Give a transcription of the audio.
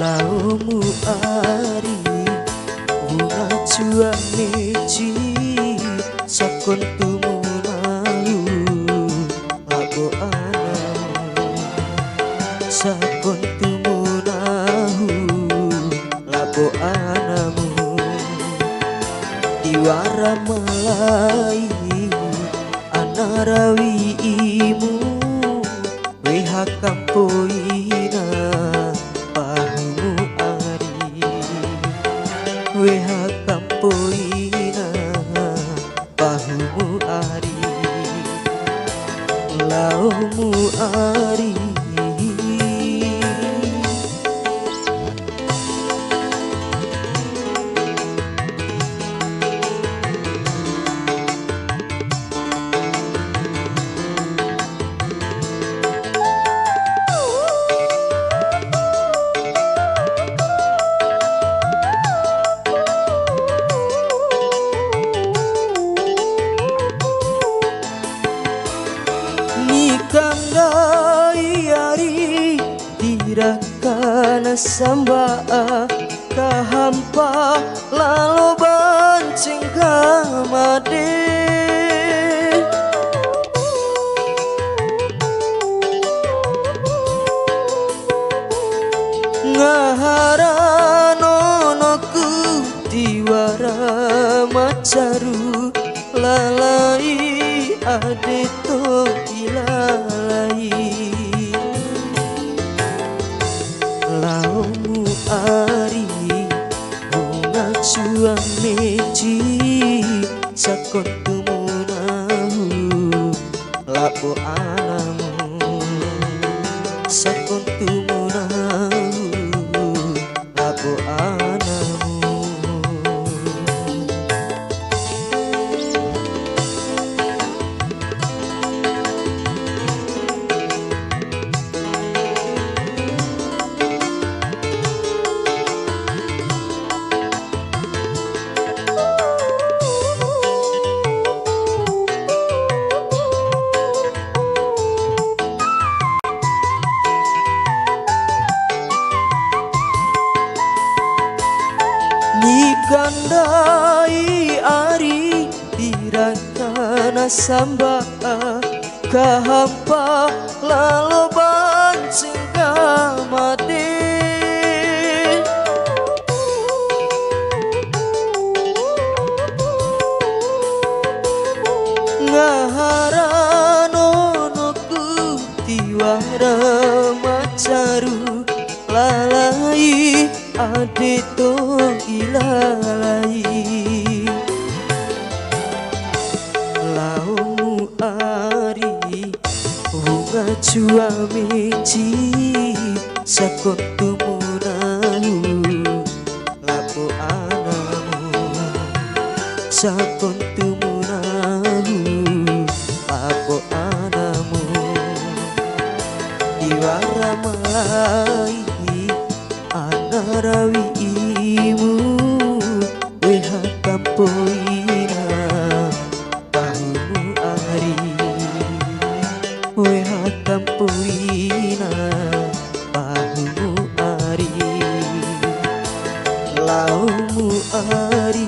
Laumu ari bunga jua meji sakon tumunalu lago anamu sakon tumunahu lago anamu diwara malai anarawi imu weha kampoina pahumu ari weha kampoina pahumu ari laumu ari Kandai ari tirakana samba kahampa lalu bancing kamade ngahara nonoku diwara macaru lalai adeto ilalai laumu ari bunga jua meji sakon tumunahu lago anamu sakon tumunahu lago anamu Kandai ari tirakana samba kahampa lalu bancing kamade ngahara nonoku tiwara macaru lalai adeto ilalai laumu ari bunga jua meji sakon tumunahu lago anamu sakon tumunahu lago anamu diwara malai anarawi imu weha kampoina pahumu ari weha kampoina pahumu ari laumu ari